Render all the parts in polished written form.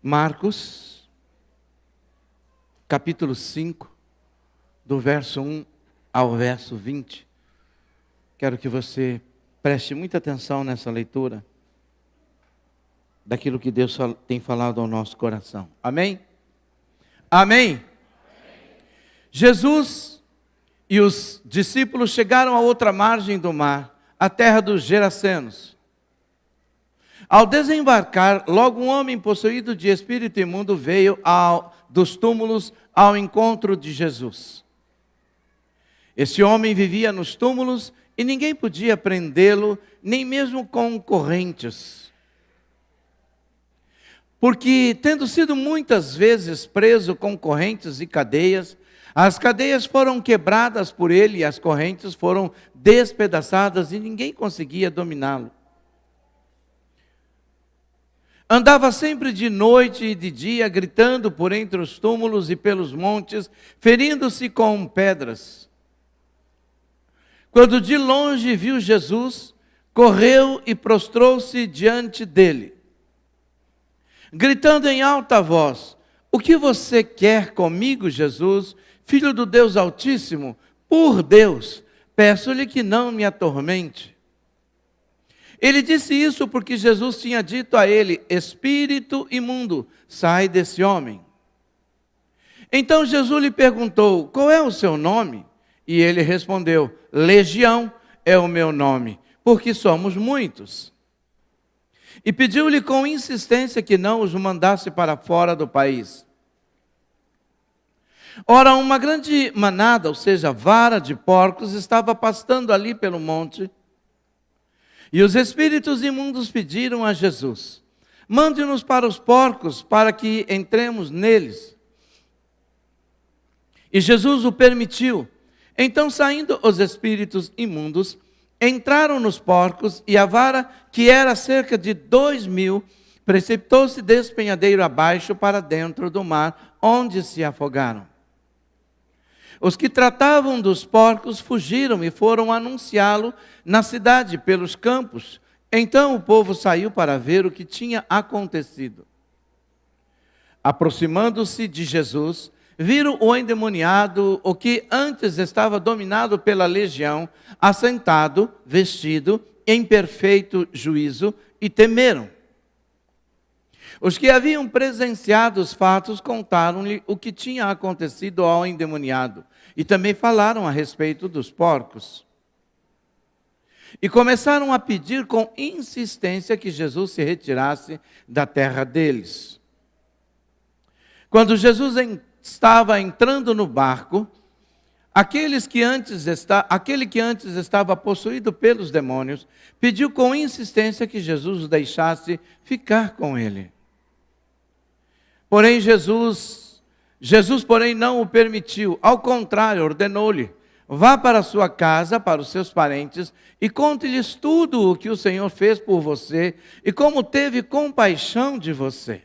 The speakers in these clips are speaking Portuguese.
Marcos, capítulo 5, do verso 1 ao verso 20. Quero que você preste muita atenção nessa leitura daquilo que Deus tem falado ao nosso coração. Amém? Amém? Jesus e os discípulos chegaram à outra margem do mar, a terra dos Gerasenos. Ao desembarcar, logo um homem possuído de espírito imundo veio dos túmulos ao encontro de Jesus. Esse homem vivia nos túmulos e ninguém podia prendê-lo, nem mesmo com correntes. Porque, tendo sido muitas vezes preso com correntes e cadeias, as cadeias foram quebradas por ele e as correntes foram despedaçadas e ninguém conseguia dominá-lo. Andava sempre de noite e de dia, gritando por entre os túmulos e pelos montes, ferindo-se com pedras. Quando de longe viu Jesus, correu e prostrou-se diante dele, gritando em alta voz: "O que você quer comigo, Jesus, Filho do Deus Altíssimo? Por Deus, peço-lhe que não me atormente." Ele disse isso porque Jesus tinha dito a ele: "Espírito imundo, sai desse homem." Então Jesus lhe perguntou: "Qual é o seu nome?" E ele respondeu: "Legião é o meu nome, porque somos muitos." E pediu-lhe com insistência que não os mandasse para fora do país. Ora, uma grande manada, ou seja, vara de porcos, estava pastando ali pelo monte. E os espíritos imundos pediram a Jesus: "Mande-nos para os porcos, para que entremos neles." E Jesus o permitiu. Então, saindo os espíritos imundos, entraram nos porcos, e a vara, que era cerca de 2.000, precipitou-se despenhadeiro abaixo para dentro do mar, onde se afogaram. Os que tratavam dos porcos fugiram e foram anunciá-lo na cidade, pelos campos. Então o povo saiu para ver o que tinha acontecido. Aproximando-se de Jesus, viram o endemoniado, o que antes estava dominado pela legião, assentado, vestido, em perfeito juízo, e temeram. Os que haviam presenciado os fatos contaram-lhe o que tinha acontecido ao endemoniado e também falaram a respeito dos porcos. E começaram a pedir com insistência que Jesus se retirasse da terra deles. Quando Jesus estava entrando no barco, aquele que antes estava possuído pelos demônios pediu com insistência que Jesus o deixasse ficar com ele. Porém, Jesus, porém, não o permitiu. Ao contrário, ordenou-lhe: "Vá para a sua casa, para os seus parentes, e conte-lhes tudo o que o Senhor fez por você, e como teve compaixão de você."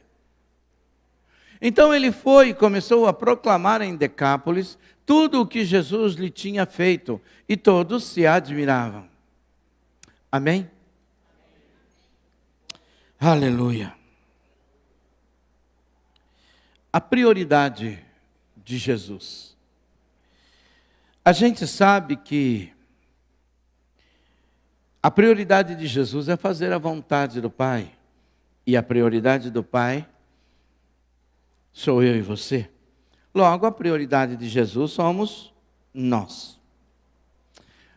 Então ele foi e começou a proclamar em Decápolis tudo o que Jesus lhe tinha feito, e todos se admiravam. Amém? Aleluia. A prioridade de Jesus. A gente sabe que a prioridade de Jesus é fazer a vontade do Pai. E a prioridade do Pai sou eu e você. Logo, a prioridade de Jesus somos nós.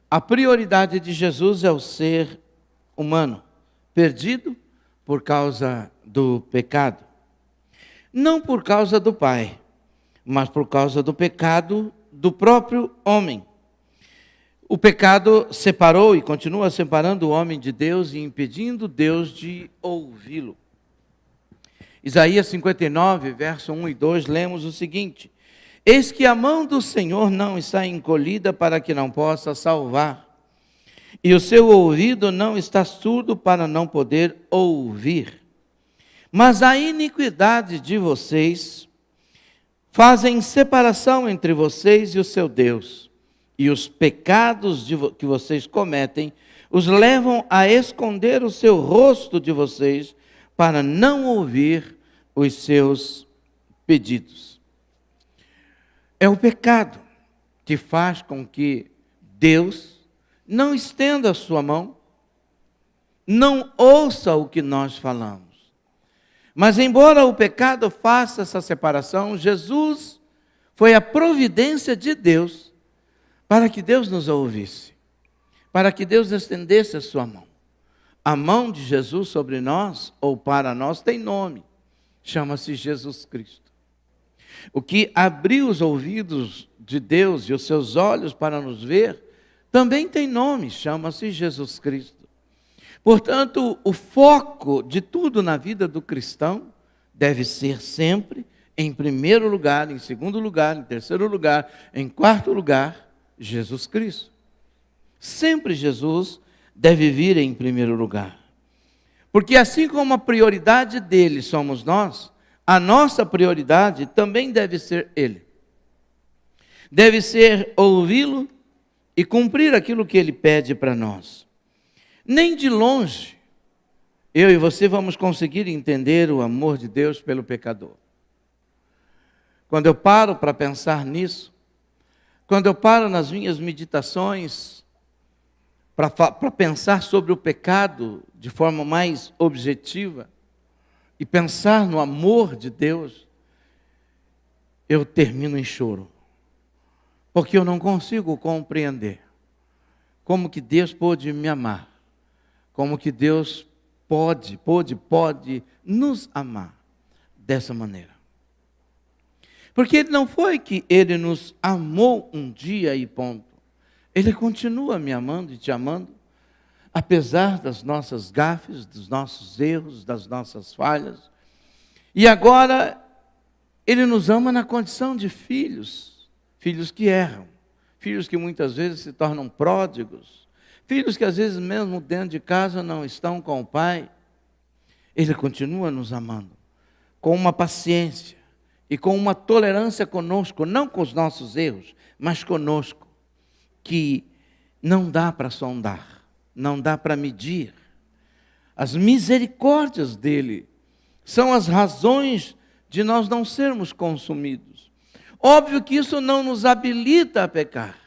A prioridade de Jesus é o ser humano, perdido por causa do pecado. Não por causa do Pai, mas por causa do pecado do próprio homem. O pecado separou e continua separando o homem de Deus e impedindo Deus de ouvi-lo. Isaías 59, verso 1 e 2, lemos o seguinte: "Eis que a mão do Senhor não está encolhida para que não possa salvar, e o seu ouvido não está surdo para não poder ouvir. Mas a iniquidade de vocês fazem separação entre vocês e o seu Deus, e os pecados que vocês cometem os levam a esconder o seu rosto de vocês, para não ouvir os seus pedidos. É o pecado que faz com que Deus não estenda a sua mão, não ouça o que nós falamos. Mas embora o pecado faça essa separação, Jesus foi a providência de Deus para que Deus nos ouvisse, para que Deus estendesse a sua mão. A mão de Jesus sobre nós, ou para nós, tem nome, chama-se Jesus Cristo. O que abriu os ouvidos de Deus e os seus olhos para nos ver, também tem nome, chama-se Jesus Cristo. Portanto, o foco de tudo na vida do cristão deve ser sempre, em primeiro lugar, em segundo lugar, em terceiro lugar, em quarto lugar, Jesus Cristo. Sempre Jesus deve vir em primeiro lugar. Porque assim como a prioridade dele somos nós, a nossa prioridade também deve ser ele. Deve ser ouvi-lo e cumprir aquilo que ele pede para nós. Nem de longe, eu e você vamos conseguir entender o amor de Deus pelo pecador. Quando eu paro para pensar nisso, quando eu paro nas minhas meditações para pensar sobre o pecado de forma mais objetiva e pensar no amor de Deus, eu termino em choro. Porque eu não consigo compreender como que Deus pôde me amar, como que Deus pode nos amar dessa maneira. Porque não foi que Ele nos amou um dia e ponto. Ele continua me amando e te amando, apesar das nossas gafes, dos nossos erros, das nossas falhas. E agora, Ele nos ama na condição de filhos, filhos que erram, filhos que muitas vezes se tornam pródigos, filhos que às vezes mesmo dentro de casa não estão com o pai. Ele continua nos amando, com uma paciência e com uma tolerância conosco, não com os nossos erros, mas conosco, que não dá para sondar, não dá para medir. As misericórdias dele são as razões de nós não sermos consumidos. Óbvio que isso não nos habilita a pecar,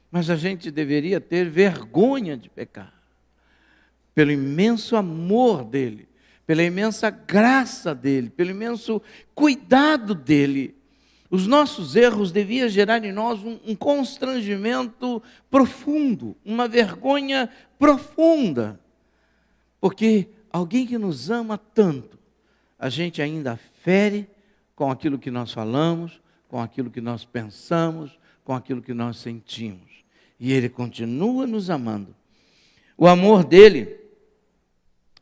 mas a gente deveria ter vergonha de pecar, pelo imenso amor dele, pela imensa graça dele, pelo imenso cuidado dele. Os nossos erros deviam gerar em nós um constrangimento profundo, uma vergonha profunda, porque alguém que nos ama tanto, a gente ainda fere com aquilo que nós falamos, com aquilo que nós pensamos, com aquilo que nós sentimos. E Ele continua nos amando. O amor dele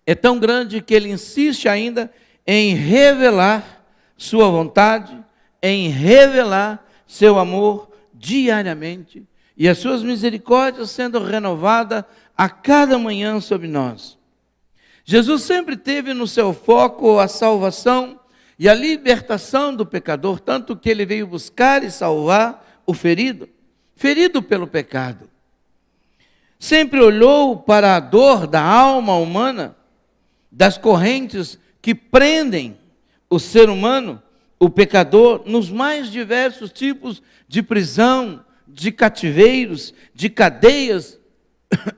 é tão grande que Ele insiste ainda em revelar sua vontade, em revelar seu amor diariamente e as suas misericórdias sendo renovadas a cada manhã sobre nós. Jesus sempre teve no seu foco a salvação e a libertação do pecador, tanto que ele veio buscar e salvar o ferido pelo pecado. Sempre olhou para a dor da alma humana, das correntes que prendem o ser humano, o pecador, nos mais diversos tipos de prisão, de cativeiros, de cadeias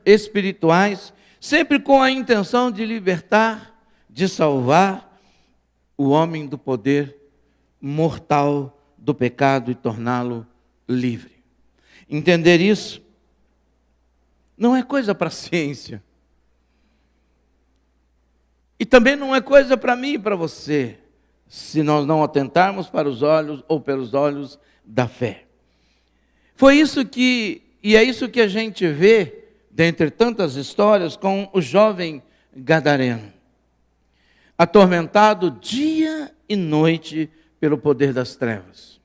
espirituais, sempre com a intenção de libertar, de salvar o homem do poder mortal do pecado e torná-lo livre. Entender isso não é coisa para a ciência. E também não é coisa para mim e para você, se nós não atentarmos para os olhos ou pelos olhos da fé. Foi isso e é isso que a gente vê, dentre tantas histórias, com o jovem gadareno, atormentado dia e noite pelo poder das trevas.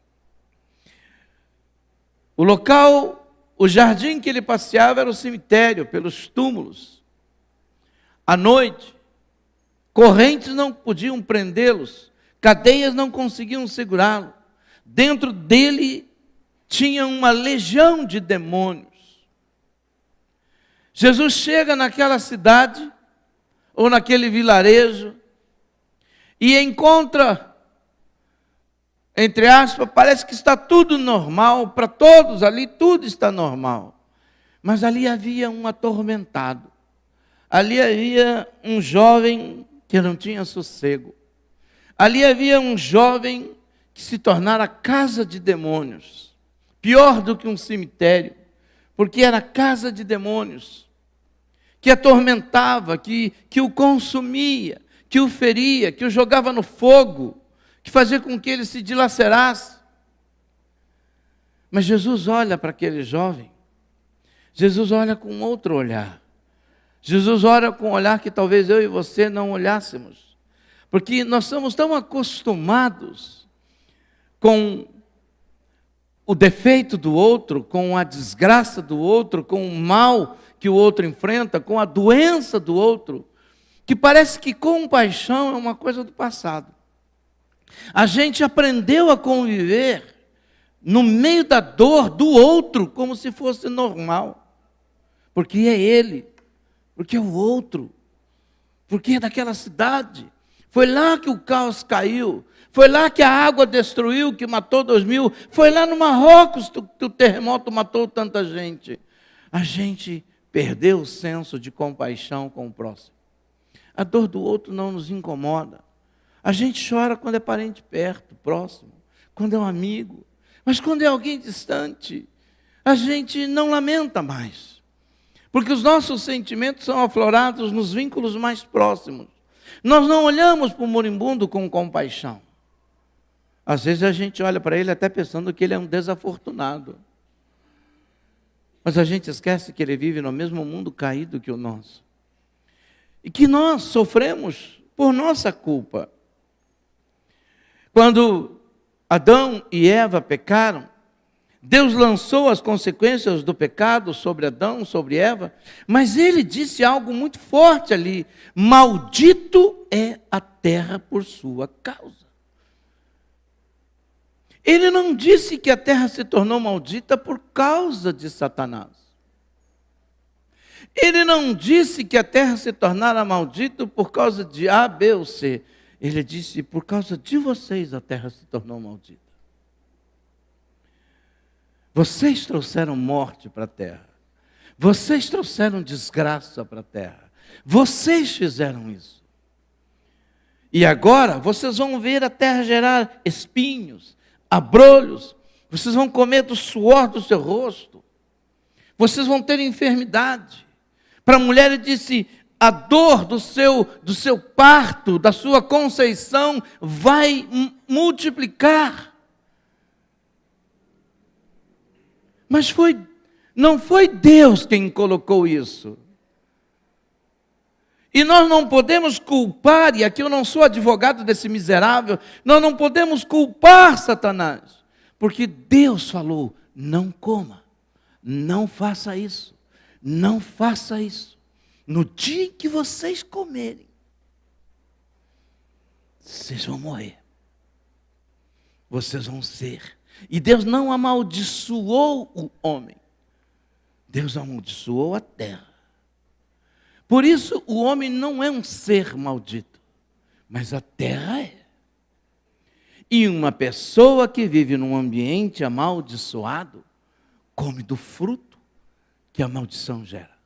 O local, o jardim que ele passeava era o cemitério, pelos túmulos. À noite, correntes não podiam prendê-los, cadeias não conseguiam segurá-lo. Dentro dele tinha uma legião de demônios. Jesus chega naquela cidade, ou naquele vilarejo, e encontra, entre aspas, parece que está tudo normal, para todos ali tudo está normal. Mas ali havia um atormentado, ali havia um jovem que não tinha sossego, ali havia um jovem que se tornara casa de demônios, pior do que um cemitério, porque era casa de demônios, que atormentava, que o consumia, que o feria, que o jogava no fogo, que fazia com que ele se dilacerasse. Mas Jesus olha para aquele jovem, Jesus olha com outro olhar. Jesus olha com um olhar que talvez eu e você não olhássemos, porque nós somos tão acostumados com o defeito do outro, com a desgraça do outro, com o mal que o outro enfrenta, com a doença do outro, que parece que compaixão é uma coisa do passado. A gente aprendeu a conviver no meio da dor do outro como se fosse normal, porque é ele, porque é o outro, porque é daquela cidade. Foi lá que o caos caiu, foi lá que a água destruiu, que matou 2.000, foi lá no Marrocos que o terremoto matou tanta gente. A gente perdeu o senso de compaixão com o próximo. A dor do outro não nos incomoda. A gente chora quando é parente perto, próximo, quando é um amigo, mas quando é alguém distante, a gente não lamenta mais, porque os nossos sentimentos são aflorados nos vínculos mais próximos. Nós não olhamos para o moribundo com compaixão. Às vezes a gente olha para ele até pensando que ele é um desafortunado. Mas a gente esquece que ele vive no mesmo mundo caído que o nosso. E que nós sofremos por nossa culpa. Quando Adão e Eva pecaram, Deus lançou as consequências do pecado sobre Adão, sobre Eva, mas ele disse algo muito forte ali: maldito é a terra por sua causa. Ele não disse que a terra se tornou maldita por causa de Satanás. Ele não disse que a terra se tornara maldita por causa de A, B ou C. Ele disse: por causa de vocês a terra se tornou maldita. Vocês trouxeram morte para a terra. Vocês trouxeram desgraça para a terra. Vocês fizeram isso. E agora vocês vão ver a terra gerar espinhos, abrolhos. Vocês vão comer do suor do seu rosto. Vocês vão ter enfermidade. Para a mulher ele disse: a dor do seu parto, da sua conceição, vai multiplicar. Mas não foi Deus quem colocou isso. E nós não podemos culpar, e aqui eu não sou advogado desse miserável, nós não podemos culpar Satanás, porque Deus falou: não coma, não faça isso, não faça isso. No dia em que vocês comerem, vocês vão morrer, vocês vão ser. E Deus não amaldiçoou o homem, Deus amaldiçoou a terra. Por isso o homem não é um ser maldito, mas a terra é. E uma pessoa que vive num ambiente amaldiçoado, come do fruto que a maldição gera.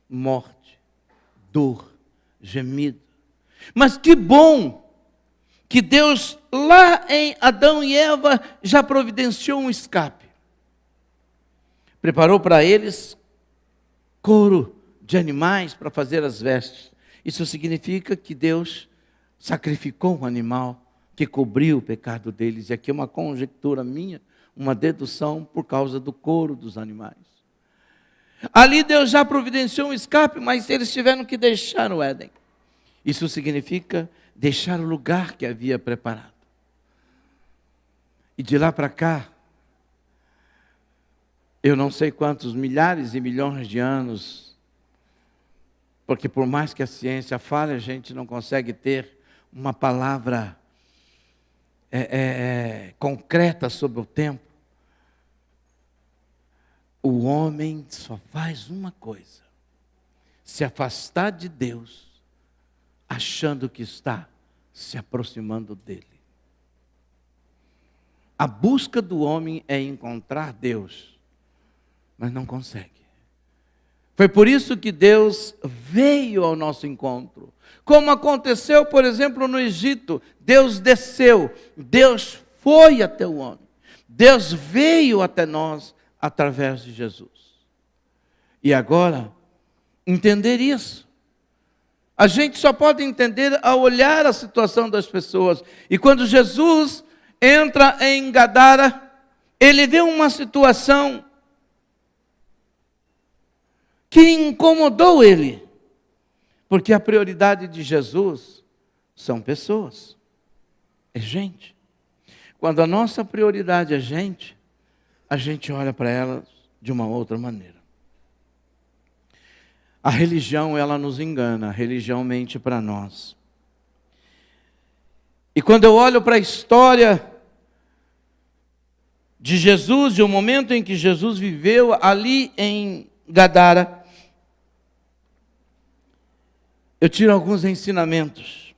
Morte, dor, gemido. Mas que bom que Deus, lá em Adão e Eva, já providenciou um escape. Preparou para eles couro de animais para fazer as vestes. Isso significa que Deus sacrificou um animal que cobriu o pecado deles. E aqui é uma conjectura minha, uma dedução por causa do couro dos animais. Ali Deus já providenciou um escape, mas eles tiveram que deixar o Éden. Isso significa deixar o lugar que havia preparado. E de lá para cá, eu não sei quantos milhares e milhões de anos, porque por mais que a ciência fale, a gente não consegue ter uma palavra concreta sobre o tempo. O homem só faz uma coisa: se afastar de Deus, achando que está se aproximando dele. A busca do homem é encontrar Deus, mas não consegue. Foi por isso que Deus veio ao nosso encontro. Como aconteceu, por exemplo, no Egito. Deus desceu, Deus foi até o homem. Deus veio até nós através de Jesus. E agora, entender isso. A gente só pode entender ao olhar a situação das pessoas. E quando Jesus entra em Gadara, ele vê uma situação que incomodou ele. Porque a prioridade de Jesus são pessoas, é gente. Quando a nossa prioridade é gente, a gente olha para elas de uma outra maneira. A religião, ela nos engana, a religião mente para nós. E quando eu olho para a história de Jesus, de um momento em que Jesus viveu ali em Gadara, eu tiro alguns ensinamentos.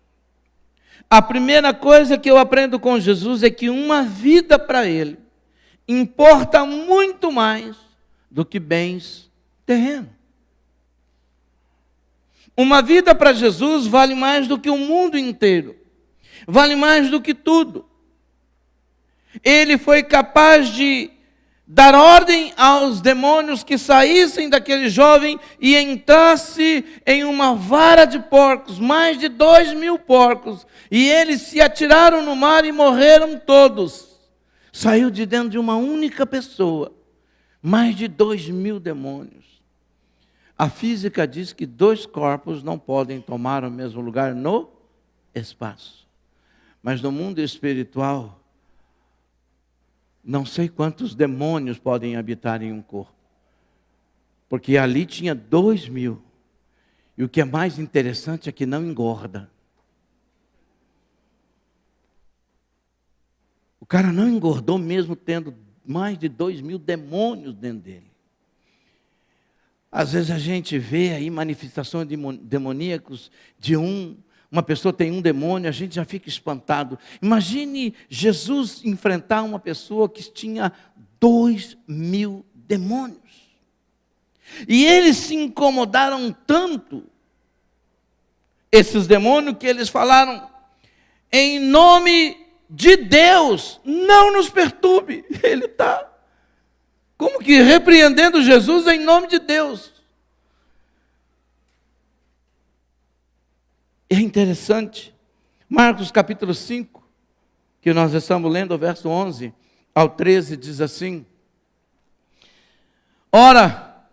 A primeira coisa que eu aprendo com Jesus é que uma vida para Ele importa muito mais do que bens terrenos. Uma vida para Jesus vale mais do que o mundo inteiro. Vale mais do que tudo. Ele foi capaz de dar ordem aos demônios que saíssem daquele jovem e entrasse em uma vara de porcos, mais de 2.000 porcos, e eles se atiraram no mar e morreram todos. Saiu de dentro de uma única pessoa, mais de 2.000 demônios. A física diz que 2 corpos não podem tomar o mesmo lugar no espaço. Mas no mundo espiritual, não sei quantos demônios podem habitar em um corpo. Porque ali tinha 2.000. E o que é mais interessante é que não engorda. O cara não engordou mesmo tendo mais de 2.000 demônios dentro dele. Às vezes a gente vê aí manifestações demoníacas de uma pessoa tem um demônio, a gente já fica espantado. Imagine Jesus enfrentar uma pessoa que tinha 2.000 demônios. E eles se incomodaram tanto, esses demônios, que eles falaram: em nome de Deus, não nos perturbe. Ele está como que repreendendo Jesus em nome de Deus. É interessante, Marcos capítulo 5, que nós estamos lendo, o verso 11 ao 13, diz assim: ora,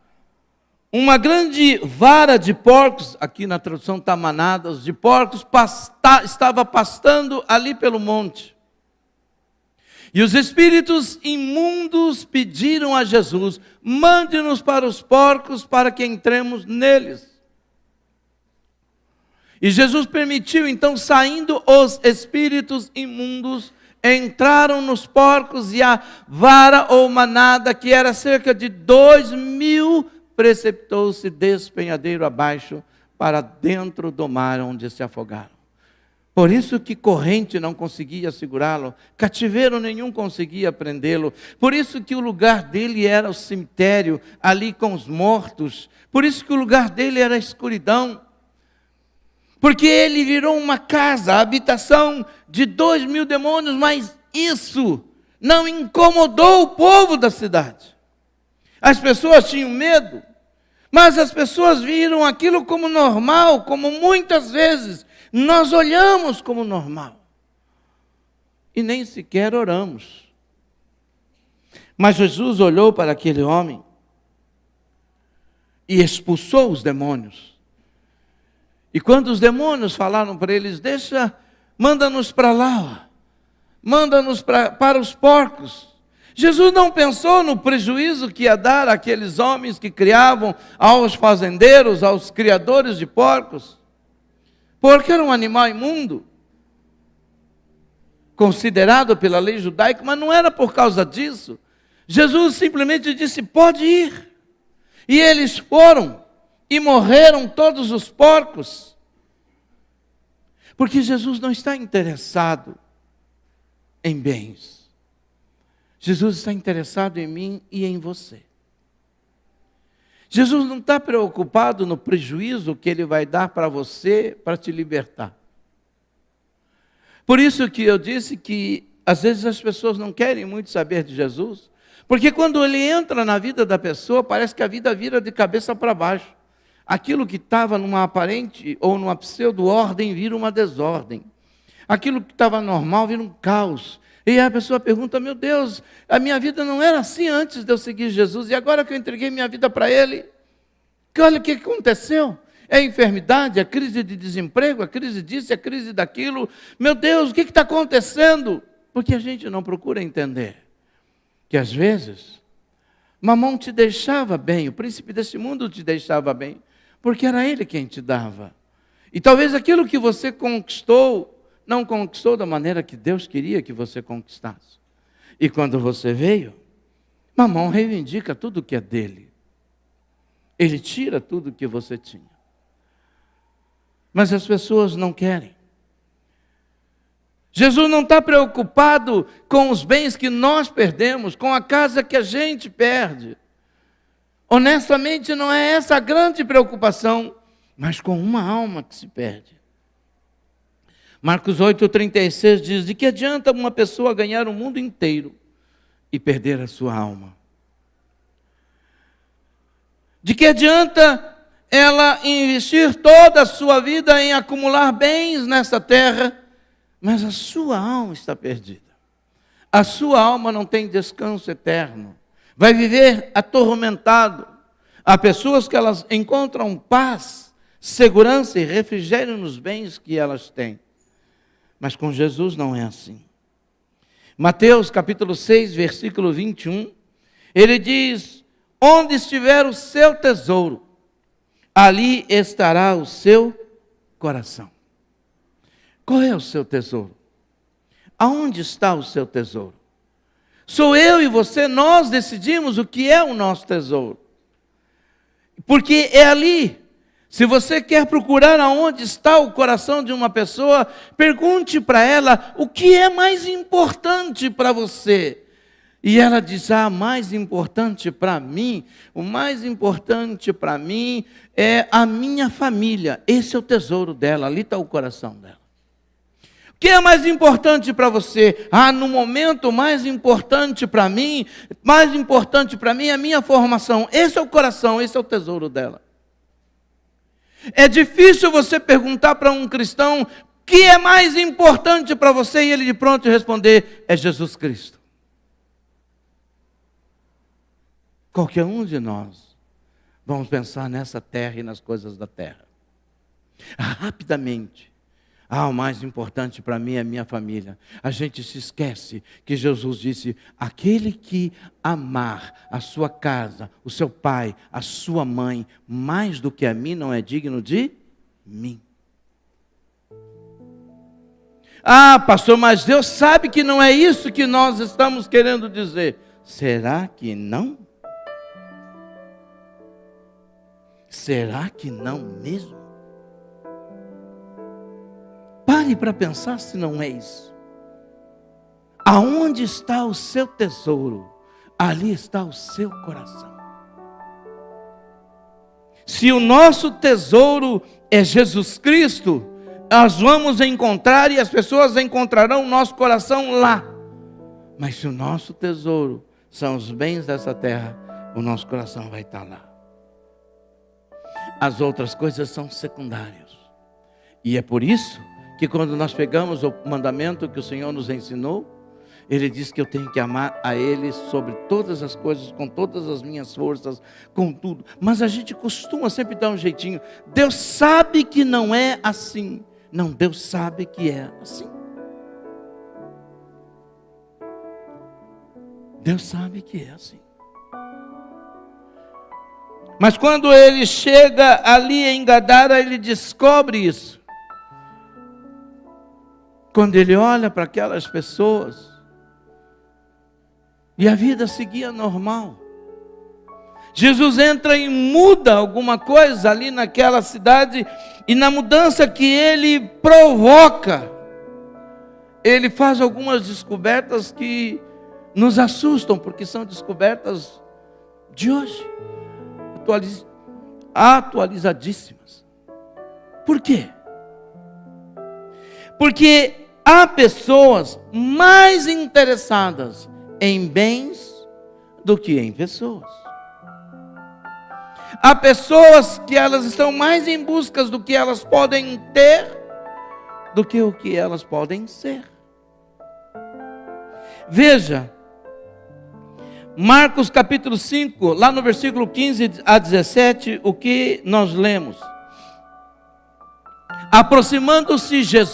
uma grande vara de porcos, aqui na tradução está manadas de porcos, estava pastando ali pelo monte. E os espíritos imundos pediram a Jesus: mande-nos para os porcos para que entremos neles. E Jesus permitiu, então, saindo os espíritos imundos, entraram nos porcos, e a vara ou manada, que era cerca de 2.000, precipitou-se despenhadeiro abaixo para dentro do mar, onde se afogaram. Por isso que corrente não conseguia segurá-lo, cativeiro nenhum conseguia prendê-lo. Por isso que o lugar dele era o cemitério, ali com os mortos. Por isso que o lugar dele era a escuridão. Porque ele virou uma casa, a habitação de 2.000 demônios, mas isso não incomodou o povo da cidade. As pessoas tinham medo, mas as pessoas viram aquilo como normal, como muitas vezes nós olhamos como normal. E nem sequer oramos. Mas Jesus olhou para aquele homem e expulsou os demônios. E quando os demônios falaram para eles: manda-nos para lá, manda-nos para os porcos. Jesus não pensou no prejuízo que ia dar àqueles homens que criavam, aos fazendeiros, aos criadores de porcos, porque era um animal imundo, considerado pela lei judaica, mas não era por causa disso. Jesus simplesmente disse: pode ir. E eles foram, e morreram todos os porcos. Porque Jesus não está interessado em bens. Jesus está interessado em mim e em você. Jesus não está preocupado no prejuízo que Ele vai dar para você para te libertar. Por isso que eu disse que às vezes as pessoas não querem muito saber de Jesus, porque quando Ele entra na vida da pessoa, parece que a vida vira de cabeça para baixo. Aquilo que estava numa aparente ou numa pseudo-ordem vira uma desordem. Aquilo que estava normal vira um caos. E a pessoa pergunta, meu Deus, a minha vida não era assim antes de eu seguir Jesus, e agora que eu entreguei minha vida para Ele, que olha o que aconteceu. É a enfermidade, a crise de desemprego, a crise disso, a crise daquilo. Meu Deus, o que está acontecendo? Porque a gente não procura entender que às vezes Mamão te deixava bem, o príncipe desse mundo te deixava bem, porque era ele quem te dava. E talvez aquilo que você conquistou, não conquistou da maneira que Deus queria que você conquistasse. E quando você veio, Mamão reivindica tudo que é dele. Ele tira tudo que você tinha. Mas as pessoas não querem. Jesus não está preocupado com os bens que nós perdemos, com a casa que a gente perde. Honestamente, não é essa a grande preocupação, mas com uma alma que se perde. Marcos 8,36 diz, de que adianta uma pessoa ganhar o mundo inteiro e perder a sua alma? De que adianta ela investir toda a sua vida em acumular bens nessa terra, mas a sua alma está perdida? A sua alma não tem descanso eterno. Vai viver atormentado. Há pessoas que elas encontram paz, segurança e refrigério nos bens que elas têm. Mas com Jesus não é assim. Mateus capítulo 6, versículo 21, ele diz, onde estiver o seu tesouro, ali estará o seu coração. Qual é o seu tesouro? Aonde está o seu tesouro? Sou eu e você, nós decidimos o que é o nosso tesouro. Porque é ali. Se você quer procurar aonde está o coração de uma pessoa, pergunte para ela o que é mais importante para você. E ela diz, mais importante para mim, o mais importante para mim é a minha família. Esse é o tesouro dela, ali está o coração dela. O que é mais importante para você? No momento mais importante para mim é a minha formação. Esse é o coração, esse é o tesouro dela. É difícil você perguntar para um cristão o que é mais importante para você e ele de pronto responder, é Jesus Cristo. Qualquer um de nós vamos pensar nessa terra e nas coisas da terra. Rapidamente. O mais importante para mim é a minha família. A gente se esquece que Jesus disse, aquele que amar a sua casa, o seu pai, a sua mãe, mais do que a mim, não é digno de mim. Pastor, mas Deus sabe que não é isso que nós estamos querendo dizer. Será que não? Será que não mesmo? Pare para pensar se não é isso. Aonde está o seu tesouro, ali está o seu coração. Se o nosso tesouro é Jesus Cristo, nós vamos encontrar e as pessoas encontrarão o nosso coração lá. Mas se o nosso tesouro são os bens dessa terra, o nosso coração vai estar lá. As outras coisas são secundárias. E é por isso que quando nós pegamos o mandamento que o Senhor nos ensinou, Ele diz que eu tenho que amar a Ele sobre todas as coisas, com todas as minhas forças, com tudo. Mas a gente costuma sempre dar um jeitinho. Deus sabe que não é assim. Não, Deus sabe que é assim. Deus sabe que é assim. Mas quando ele chega ali em Gadara, ele descobre isso. Quando ele olha para aquelas pessoas, e a vida seguia normal. Jesus entra e muda alguma coisa ali naquela cidade, e na mudança que ele provoca, ele faz algumas descobertas que nos assustam, porque são descobertas de hoje, atualizadíssimas. Por quê? Porque há pessoas mais interessadas em bens do que em pessoas. Há pessoas que elas estão mais em busca do que elas podem ter do que o que elas podem ser. Veja, Marcos capítulo 5, lá no versículo 15 a 17, o que nós lemos. Aproximando-se de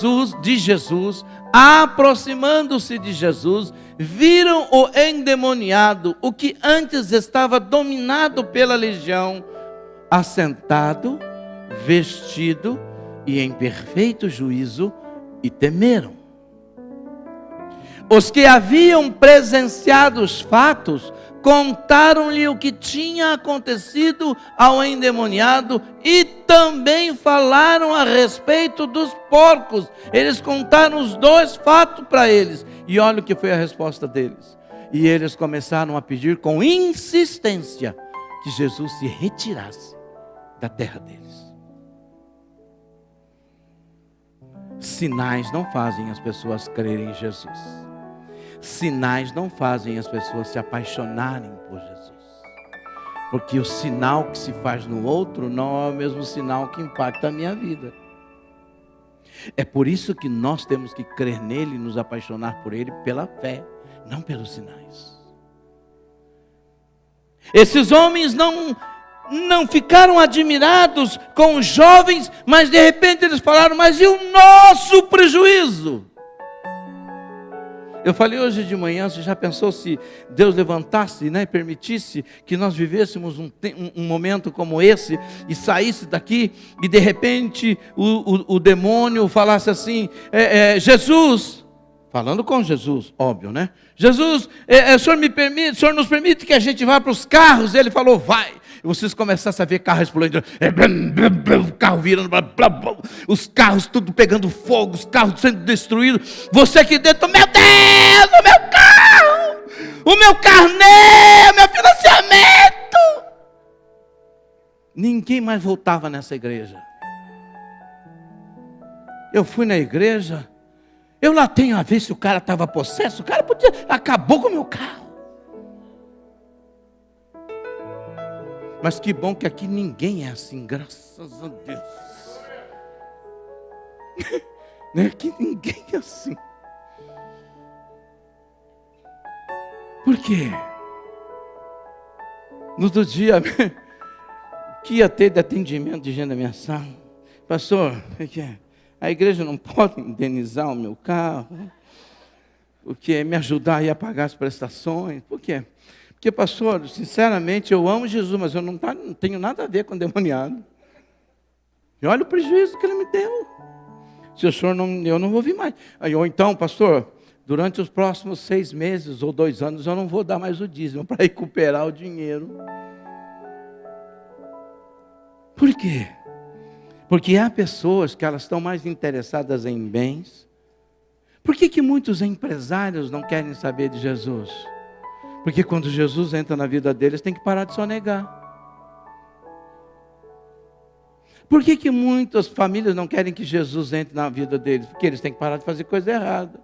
Jesus, viram o endemoniado, o que antes estava dominado pela legião, assentado, vestido e em perfeito juízo, e temeram. Os que haviam presenciado os fatos contaram-lhe o que tinha acontecido ao endemoniado e também falaram a respeito dos porcos. Eles contaram os dois fatos para eles. E olha o que foi a resposta deles. E eles começaram a pedir com insistência que Jesus se retirasse da terra deles. Sinais não fazem as pessoas crerem em Jesus. Sinais não fazem as pessoas se apaixonarem por Jesus. Porque o sinal que se faz no outro não é o mesmo sinal que impacta a minha vida. É por isso que nós temos que crer nele e nos apaixonar por ele pela fé, não pelos sinais. Esses homens não ficaram admirados com os jovens, mas de repente eles falaram: mas e o nosso prejuízo? Eu falei hoje de manhã, você já pensou se Deus levantasse, e permitisse que nós vivêssemos um momento como esse, e saísse daqui, e de repente o demônio falasse assim: Jesus, falando com Jesus, óbvio, né? Jesus, o senhor nos permite que a gente vá para os carros? Ele falou: vai. E vocês começassem a ver carros explodindo, o carro virando, os carros tudo pegando fogo, os carros sendo destruídos, você aqui dentro: meu Deus, o meu carnê, o meu financiamento. Ninguém mais voltava nessa igreja. Eu fui na igreja, eu lá tenho a ver se o cara estava possesso, o cara acabou com o meu carro. Mas que bom que aqui ninguém é assim, graças a Deus. Aqui ninguém é assim. Por quê? No outro dia, que ia ter de atendimento de gente da minha sala: pastor, a igreja não pode indenizar o meu carro, porque me ajudar a pagar as prestações. Por quê? Porque, pastor, sinceramente, eu amo Jesus, mas eu não tenho nada a ver com o demoniado. E olha o prejuízo que ele me deu. Se o senhor não, eu não vou vir mais. Ou então, pastor, durante os próximos 6 meses ou 2 anos, eu não vou dar mais o dízimo para recuperar o dinheiro. Por quê? Porque há pessoas que elas estão mais interessadas em bens. Por que muitos empresários não querem saber de Jesus? Porque quando Jesus entra na vida deles, tem que parar de sonegar. Por que muitas famílias não querem que Jesus entre na vida deles? Porque eles têm que parar de fazer coisa errada.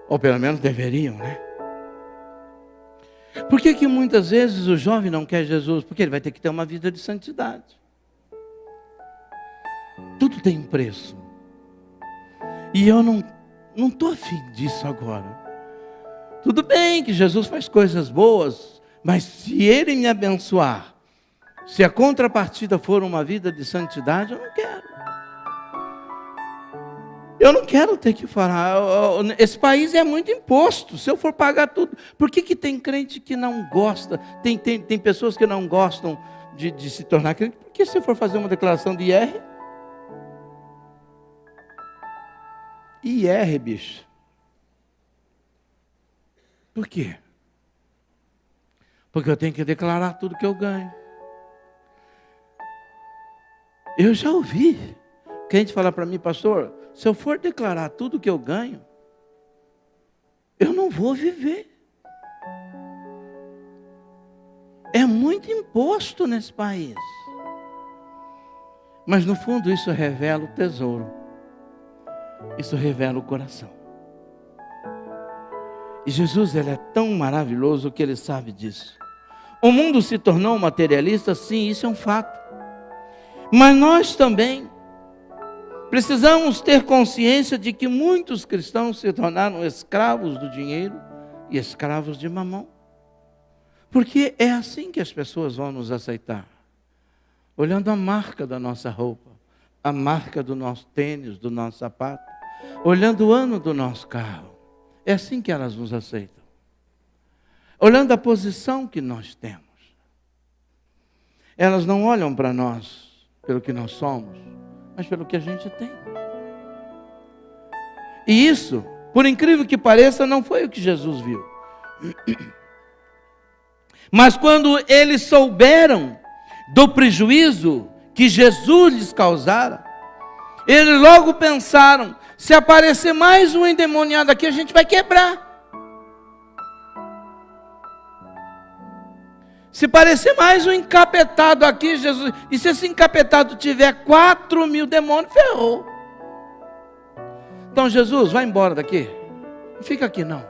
Ou pelo menos deveriam, né? Por que muitas vezes o jovem não quer Jesus? Porque ele vai ter que ter uma vida de santidade. Tudo tem um preço. E eu não estou afim disso agora. Tudo bem que Jesus faz coisas boas, mas se Ele me abençoar, se a contrapartida for uma vida de santidade, eu não quero. Eu não quero ter que falar: esse país é muito imposto, se eu for pagar tudo. Por que tem crente que não gosta? Tem pessoas que não gostam de se tornar crente, porque se for fazer uma declaração de IR, bicho. Por quê? Porque eu tenho que declarar tudo que eu ganho. Eu já ouvi gente falar para mim, pastor, se eu for declarar tudo que eu ganho, eu não vou viver. É muito imposto nesse país. Mas no fundo isso revela o tesouro. Isso revela o coração. E Jesus, ele é tão maravilhoso que ele sabe disso. O mundo se tornou materialista, sim, isso é um fato. Mas nós também precisamos ter consciência de que muitos cristãos se tornaram escravos do dinheiro e escravos de mamão. Porque é assim que as pessoas vão nos aceitar. Olhando a marca da nossa roupa, a marca do nosso tênis, do nosso sapato, olhando o ano do nosso carro. É assim que elas nos aceitam. Olhando a posição que nós temos. Elas não olham para nós pelo que nós somos, mas pelo que a gente tem. E isso, por incrível que pareça, não foi o que Jesus viu. Mas quando eles souberam do prejuízo que Jesus lhes causara, eles logo pensaram, se aparecer mais um endemoniado aqui, a gente vai quebrar. Se aparecer mais um encapetado aqui, Jesus, e se esse encapetado tiver 4.000 demônios, ferrou. Então Jesus, vai embora daqui. Não fica aqui não.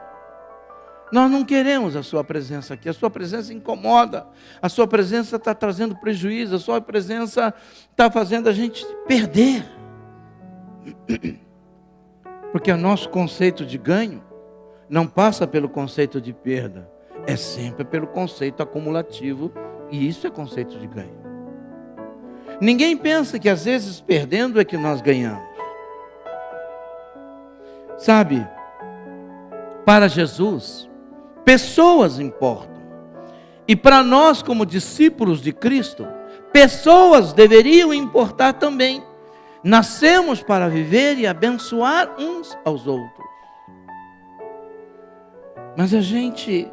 Nós não queremos a sua presença aqui. A sua presença incomoda. A sua presença está trazendo prejuízo. A sua presença está fazendo a gente perder. Porque o nosso conceito de ganho não passa pelo conceito de perda. É sempre pelo conceito acumulativo. E isso é conceito de ganho. Ninguém pensa que às vezes perdendo é que nós ganhamos. Sabe, para Jesus, pessoas importam. E para nós, como discípulos de Cristo, pessoas deveriam importar também. Nascemos para viver e abençoar uns aos outros. Mas a gente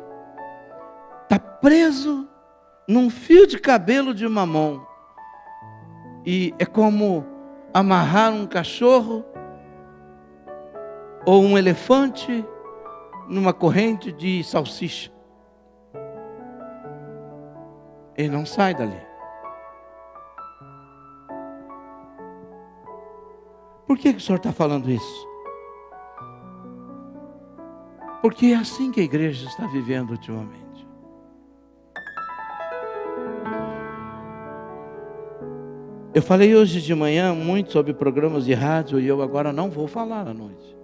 está preso num fio de cabelo de mamão. E é como amarrar um cachorro ou um elefante numa corrente de salsicha. Ele não sai dali. Por que o senhor está falando isso? Porque é assim que a igreja está vivendo ultimamente. Eu falei hoje de manhã muito sobre programas de rádio e eu agora não vou falar à noite.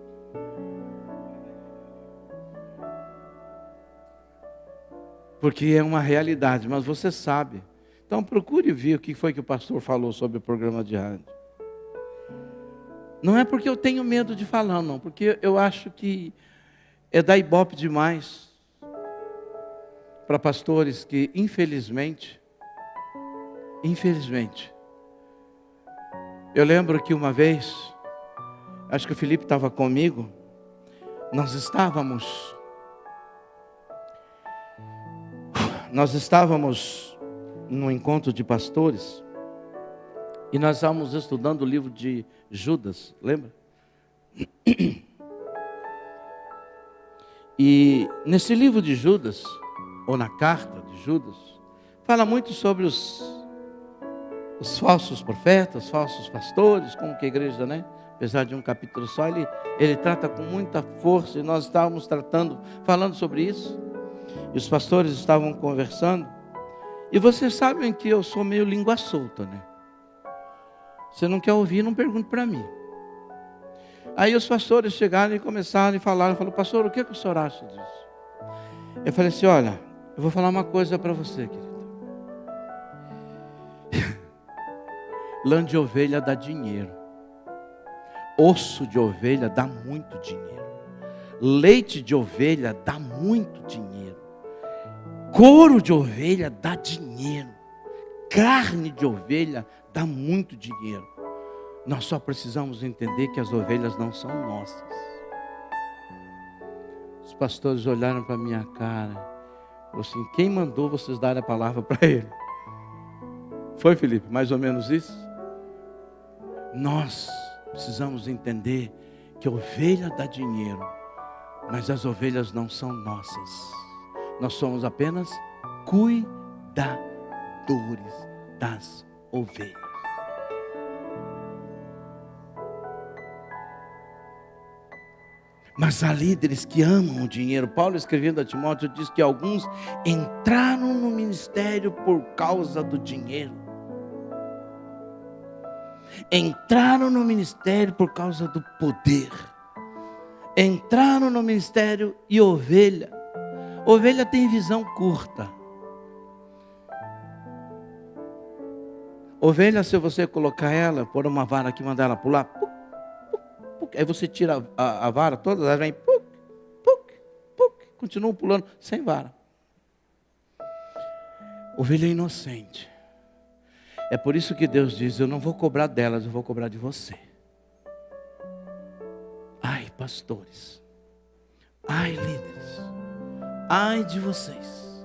Porque é uma realidade, mas você sabe. Então procure ver o que foi que o pastor falou sobre o programa de rádio. Não é porque eu tenho medo de falar, não. Porque eu acho que é dar ibope demais para pastores que, infelizmente, eu lembro que uma vez, acho que o Felipe estava comigo, nós estávamos num encontro de pastores e nós estávamos estudando o livro de Judas, lembra? E nesse livro de Judas, ou na carta de Judas, fala muito sobre os falsos profetas, falsos pastores, como que a igreja, né? Apesar de um capítulo só, ele trata com muita força, e nós estávamos falando sobre isso. E os pastores estavam conversando. E vocês sabem que eu sou meio língua solta, né? Você não quer ouvir, não pergunte para mim. Aí os pastores chegaram e começaram a falar. Falaram, pastor, o que o senhor acha disso? Eu falei assim, olha, eu vou falar uma coisa para você, querido. Lã de ovelha dá dinheiro. Osso de ovelha dá muito dinheiro. Leite de ovelha dá muito dinheiro. Couro de ovelha dá dinheiro. Carne de ovelha dá muito dinheiro. Nós só precisamos entender que as ovelhas não são nossas. Os pastores olharam para a minha cara Falou assim: quem mandou vocês darem a palavra para ele? Foi, Felipe? Mais ou menos isso? Nós precisamos entender que ovelha dá dinheiro, mas as ovelhas não são nossas. Nós somos apenas cuidadores das ovelhas. Mas há líderes que amam o dinheiro. Paulo, escrevendo a Timóteo, diz que alguns entraram no ministério por causa do dinheiro. Entraram no ministério por causa do poder. Entraram no ministério e ovelha tem visão curta. Ovelha, se você colocar ela, pôr uma vara aqui, mandar ela pular, puc, puc, puc, aí você tira a vara toda, ela vem puc, puc, puc, continua pulando sem vara. Ovelha é inocente. É por isso que Deus diz: eu não vou cobrar delas, eu vou cobrar de você. Ai, pastores, ai, líderes, ai de vocês.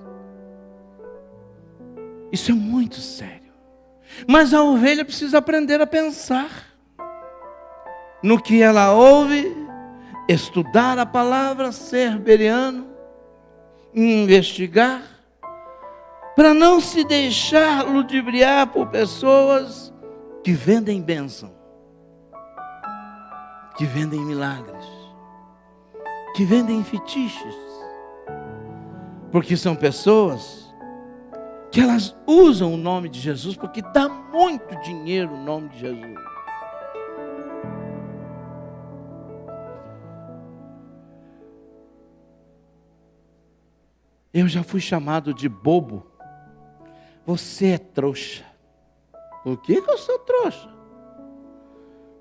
Isso é muito sério. Mas a ovelha precisa aprender a pensar no que ela ouve, estudar a palavra, ser bereano, investigar, para não se deixar ludibriar por pessoas que vendem bênção, que vendem milagres, que vendem fetiches, porque são pessoas que elas usam o nome de Jesus, porque dá muito dinheiro o nome de Jesus. Eu já fui chamado de bobo. Você é trouxa. Por que eu sou trouxa?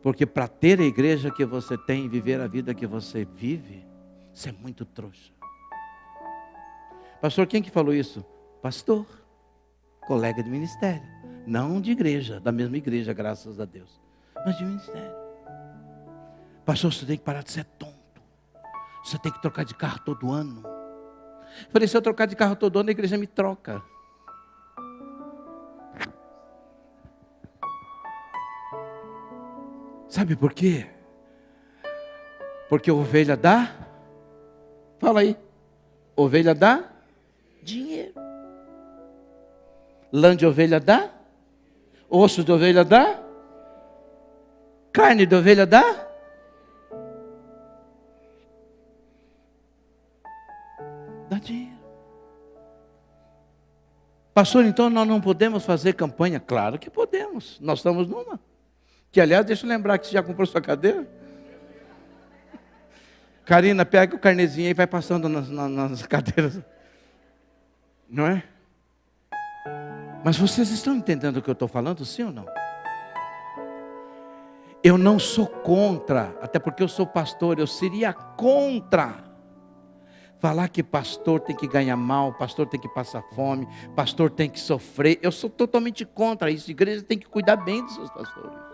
Porque para ter a igreja que você tem e viver a vida que você vive, você é muito trouxa. Pastor, quem que falou isso? Pastor, colega de ministério. Não de igreja, da mesma igreja, graças a Deus, mas de ministério. Pastor, você tem que parar de ser tonto. Você tem que trocar de carro todo ano. Eu falei: se eu trocar de carro todo ano, a igreja me troca. Sabe por quê? Porque ovelha dá, fala aí, ovelha dá dinheiro. Lã de ovelha dá, osso de ovelha dá, carne de ovelha dá. Dá dinheiro. Pastor, então nós não podemos fazer campanha? Claro que podemos, nós estamos numa. Que, aliás, deixa eu lembrar que você já comprou sua cadeira. Karina, pega o carnezinho e vai passando nas cadeiras. Não é? Mas vocês estão entendendo o que eu estou falando, sim ou não? Eu não sou contra, até porque eu sou pastor, eu seria contra falar que pastor tem que ganhar mal, pastor tem que passar fome, pastor tem que sofrer. Eu sou totalmente contra isso. A igreja tem que cuidar bem dos seus pastores.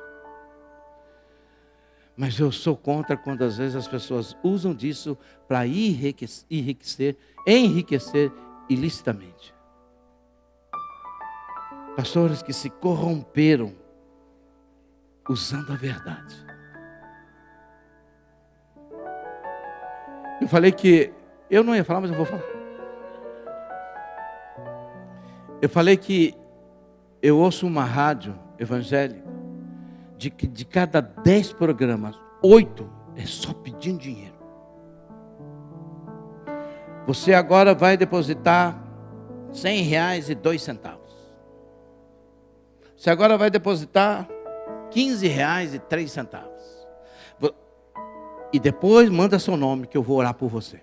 Mas eu sou contra quando às vezes as pessoas usam disso para enriquecer ilicitamente. Pastores que se corromperam usando a verdade. Eu falei que eu não ia falar, mas eu vou falar. Eu falei que eu ouço uma rádio evangélica. De cada 10 programas, 8 é só pedindo dinheiro. Você agora vai depositar R$100,02. Você agora vai depositar R$15,03. E depois manda seu nome que eu vou orar por você.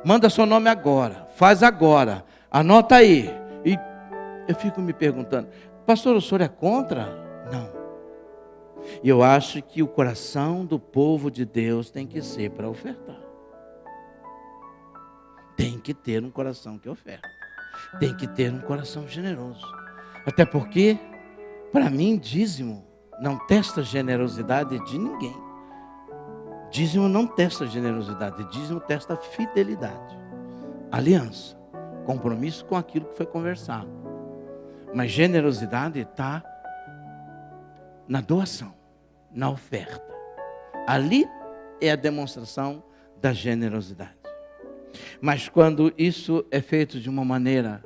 Manda seu nome agora, faz agora, anota aí. E eu fico me perguntando: pastor, o senhor é contra? Não. E eu acho que o coração do povo de Deus tem que ser para ofertar. Tem que ter um coração que oferta. Tem que ter um coração generoso. Até porque, para mim, dízimo não testa generosidade de ninguém. Dízimo não testa generosidade. Dízimo testa fidelidade, aliança, compromisso com aquilo que foi conversado. Mas generosidade está na doação, na oferta. Ali é a demonstração da generosidade. Mas quando isso é feito de uma maneira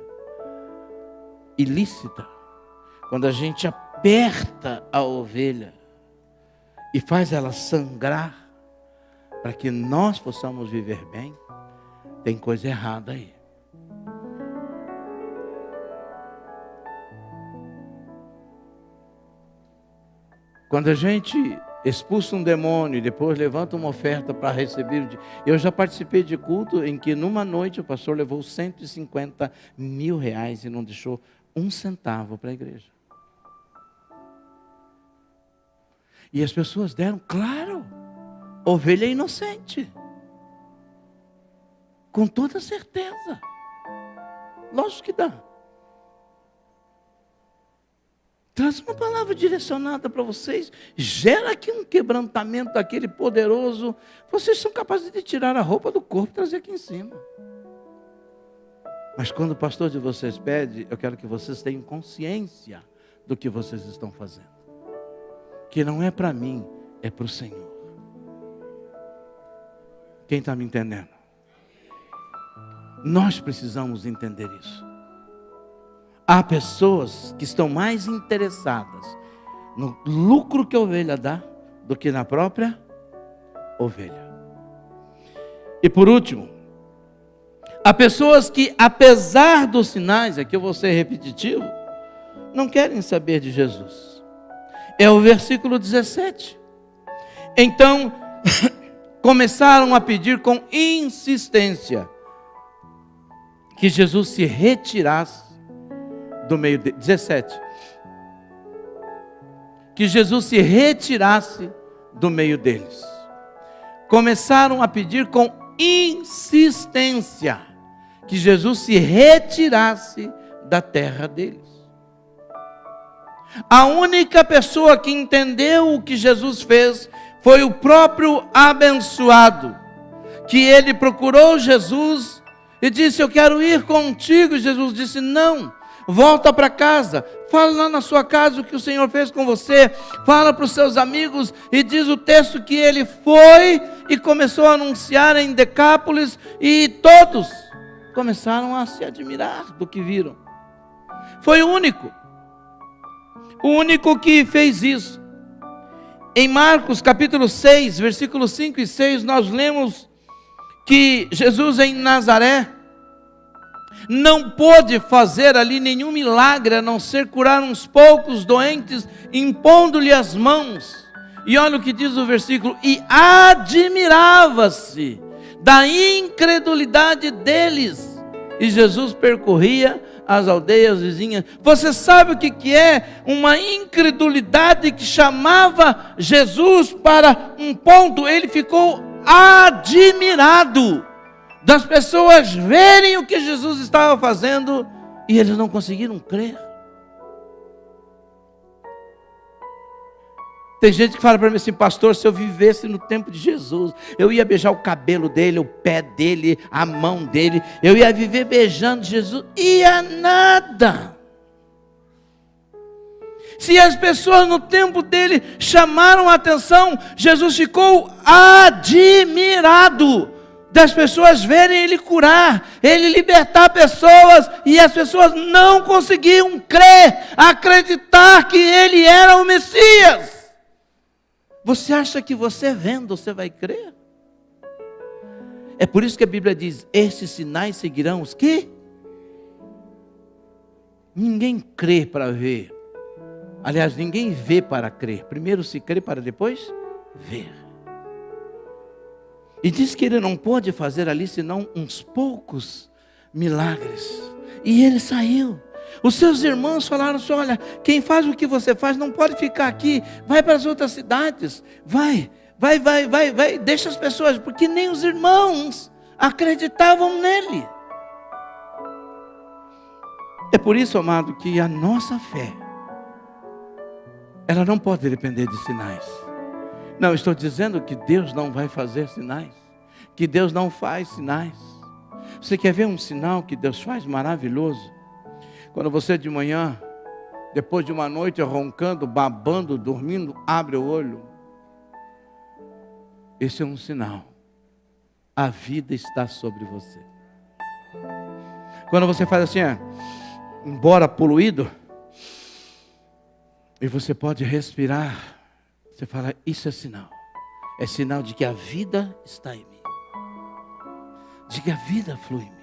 ilícita, quando a gente aperta a ovelha e faz ela sangrar para que nós possamos viver bem, tem coisa errada aí. Quando a gente expulsa um demônio e depois levanta uma oferta para receber. Eu já participei de culto em que numa noite o pastor levou 150 mil reais e não deixou um centavo para a igreja. E as pessoas deram, claro, ovelha inocente. Com toda certeza. Lógico que dá. Traz uma palavra direcionada para vocês. Gera aqui um quebrantamento daquele poderoso. Vocês são capazes de tirar a roupa do corpo e trazer aqui em cima. Mas quando o pastor de vocês pede, eu quero que vocês tenham consciência do que vocês estão fazendo. Que não é para mim, é para o Senhor. Quem está me entendendo? Nós precisamos entender isso. Há pessoas que estão mais interessadas no lucro que a ovelha dá do que na própria ovelha. E por último, há pessoas que, apesar dos sinais, aqui eu vou ser repetitivo, não querem saber de Jesus. É o versículo 17. Então, começaram a pedir com insistência que Jesus se retirasse do meio de 17. Que Jesus se retirasse do meio deles. Começaram a pedir com insistência que Jesus se retirasse da terra deles. A única pessoa que entendeu o que Jesus fez foi o próprio abençoado, que ele procurou Jesus e disse: eu quero ir contigo. E Jesus disse: não. Volta para casa, fala lá na sua casa o que o Senhor fez com você, fala para os seus amigos, e diz o texto que ele foi e começou a anunciar em Decápolis, e todos começaram a se admirar do que viram. Foi o único que fez isso. Em Marcos capítulo 6, versículos 5 e 6, nós lemos que Jesus em Nazaré não pôde fazer ali nenhum milagre, a não ser curar uns poucos doentes, impondo-lhe as mãos. E olha o que diz o versículo: e admirava-se da incredulidade deles. E Jesus percorria as aldeias vizinhas. Você sabe o que é uma incredulidade que chamava Jesus para um ponto? Ele ficou admirado das pessoas verem o que Jesus estava fazendo e eles não conseguiram crer. Tem gente que fala para mim assim: pastor, se eu vivesse no tempo de Jesus, eu ia beijar o cabelo dele, o pé dele, a mão dele, eu ia viver beijando Jesus. Ia nada. Se as pessoas no tempo dele chamaram a atenção, Jesus ficou admirado das pessoas verem ele curar, ele libertar pessoas, e as pessoas não conseguiam crer, acreditar que ele era o Messias. Você acha que você vendo, você vai crer? É por isso que a Bíblia diz: estes sinais seguirão os que? Ninguém crê para ver. Aliás, ninguém vê para crer. Primeiro se crê para depois ver. E diz que ele não pôde fazer ali senão uns poucos milagres. E ele saiu. Os seus irmãos falaram assim: olha, quem faz o que você faz não pode ficar aqui. Vai para as outras cidades. Vai. Deixa as pessoas, porque nem os irmãos acreditavam nele. É por isso, amado, que a nossa fé, ela não pode depender de sinais. Não estou dizendo que Deus não vai fazer sinais, que Deus não faz sinais. Você quer ver um sinal que Deus faz maravilhoso? Quando você de manhã, depois de uma noite roncando, babando, dormindo, abre o olho. Esse é um sinal. A vida está sobre você. Quando você faz assim, embora poluído, e você pode respirar, você fala, isso é sinal. É sinal de que a vida está em mim. De que a vida flui em mim.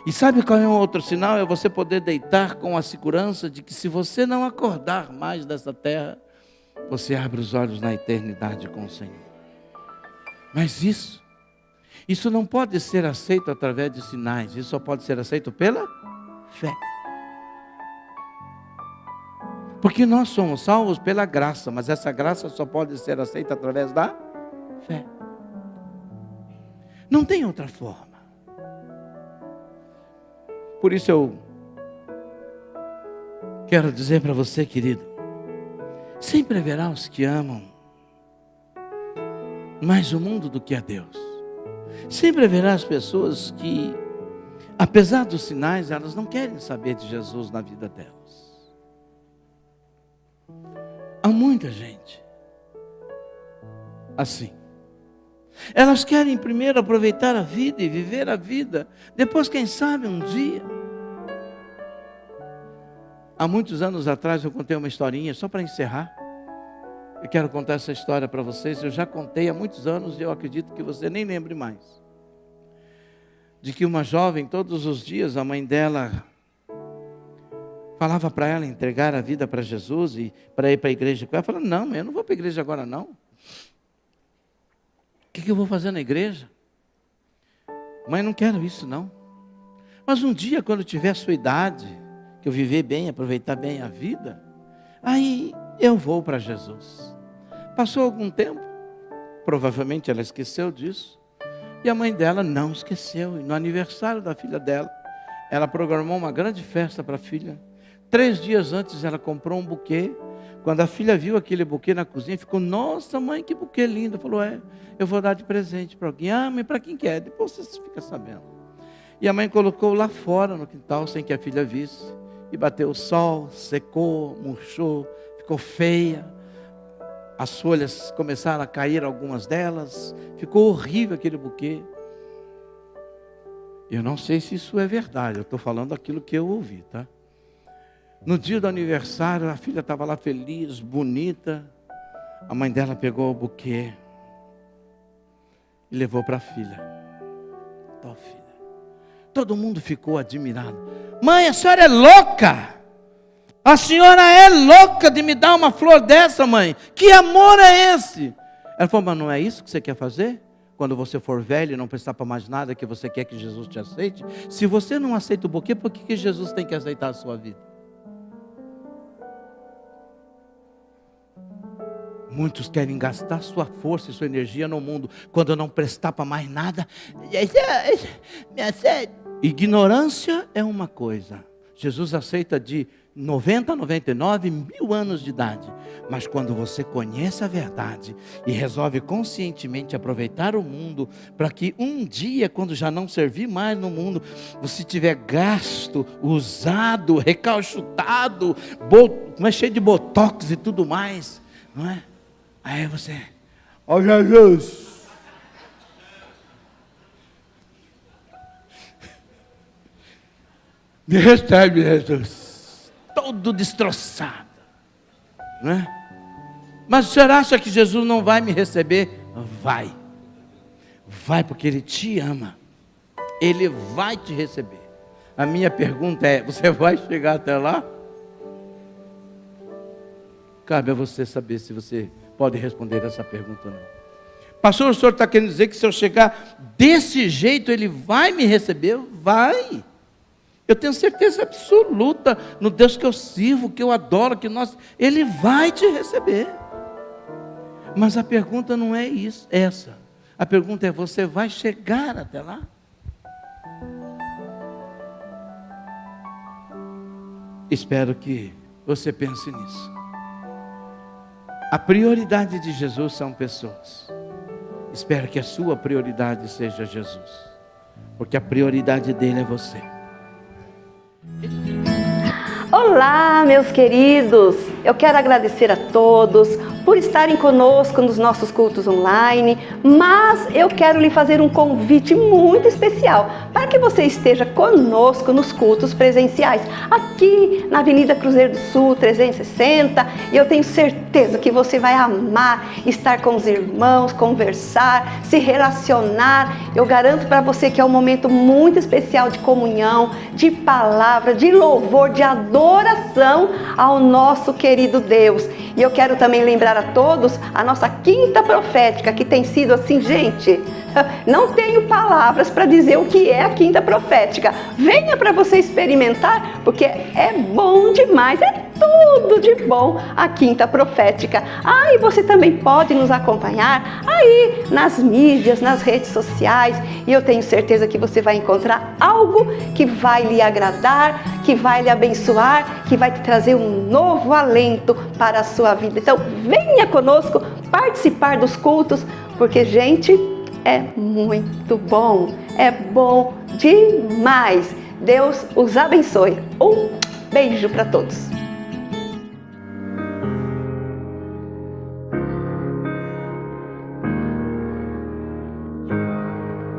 E sabe qual é um outro sinal? É você poder deitar com a segurança de que se você não acordar mais dessa terra, você abre os olhos na eternidade com o Senhor. Mas isso não pode ser aceito através de sinais. Isso só pode ser aceito pela fé. Porque nós somos salvos pela graça, mas essa graça só pode ser aceita através da fé. Não tem outra forma. Por isso eu quero dizer para você, querido, sempre haverá os que amam mais o mundo do que a Deus. Sempre haverá as pessoas que, apesar dos sinais, elas não querem saber de Jesus na vida delas. Há muita gente assim. Elas querem primeiro aproveitar a vida e viver a vida. Depois, quem sabe, um dia. Há muitos anos atrás eu contei uma historinha, só para encerrar. Eu quero contar essa história para vocês. Eu já contei há muitos anos e eu acredito que você nem lembre mais. De que uma jovem, todos os dias, a mãe dela falava para ela entregar a vida para Jesus e para ir para a igreja com ela. Ela falou, não, eu não vou para a igreja agora não. O que eu vou fazer na igreja? Mãe, não quero isso não. Mas um dia, quando eu tiver a sua idade, que eu viver bem, aproveitar bem a vida, aí eu vou para Jesus. Passou algum tempo, provavelmente ela esqueceu disso, e a mãe dela não esqueceu. E no aniversário da filha dela, ela programou uma grande festa para a filha. 3 dias antes ela comprou um buquê. Quando a filha viu aquele buquê na cozinha, ficou, nossa mãe, que buquê lindo. Falou, eu vou dar de presente para alguém. Ah, mas para quem quer? Depois você fica sabendo. E a mãe colocou lá fora no quintal, sem que a filha visse. E bateu o sol, secou, murchou, ficou feia. As folhas começaram a cair, algumas delas. Ficou horrível aquele buquê. Eu não sei se isso é verdade, eu estou falando aquilo que eu ouvi, tá? No dia do aniversário, a filha estava lá feliz, bonita. A mãe dela pegou o buquê e levou para a filha. Tal filha. Todo mundo ficou admirado. Mãe, a senhora é louca! A senhora é louca de me dar uma flor dessa, mãe. Que amor é esse? Ela falou, mas não é isso que você quer fazer? Quando você for velho e não prestar para mais nada, que você quer que Jesus te aceite? Se você não aceita o buquê, por que Jesus tem que aceitar a sua vida? Muitos querem gastar sua força e sua energia no mundo, quando não prestar para mais nada. Ignorância é uma coisa. Jesus aceita de 90 a 99 mil anos de idade. Mas quando você conhece a verdade e resolve conscientemente aproveitar o mundo, para que um dia, quando já não servir mais no mundo, você tiver gasto, usado, recalchutado, cheio de botox e tudo mais, não é? Aí você, ó Jesus, me recebe, Jesus, todo destroçado, não é? Mas o senhor acha que Jesus não vai me receber? Vai, porque Ele te ama, Ele vai te receber. A minha pergunta é, você vai chegar até lá? Cabe a você saber se você pode responder essa pergunta ou não. Pastor, o senhor está querendo dizer que se eu chegar desse jeito, Ele vai me receber? Vai. Eu tenho certeza absoluta no Deus que eu sirvo, que eu adoro, Ele vai te receber. Mas a pergunta não é essa. A pergunta é, você vai chegar até lá? Espero que você pense nisso. A prioridade de Jesus são pessoas. Espero que a sua prioridade seja Jesus. porque a prioridade dele é você. Olá, meus queridos! Eu quero agradecer a todos por estarem conosco nos nossos cultos online, mas eu quero lhe fazer um convite muito especial para que você esteja conosco nos cultos presenciais, aqui na Avenida Cruzeiro do Sul 360, e eu tenho certeza que você vai amar estar com os irmãos, conversar, se relacionar. Eu garanto para você que é um momento muito especial de comunhão, de palavra, de louvor, de adoração ao nosso querido Deus. E eu quero também lembrar a todos a nossa quinta profética, que tem sido assim, gente, não tenho palavras para dizer o que é a quinta profética. Venha para você experimentar, porque é bom demais, é tudo de bom a quinta profética. E você também pode nos acompanhar aí nas mídias, nas redes sociais, e eu tenho certeza que você vai encontrar algo que vai lhe agradar, que vai lhe abençoar, que vai te trazer um novo alento para a sua vida. Então venha conosco participar dos cultos, porque, gente, é muito bom, é bom demais. Deus os abençoe. Um beijo para todos.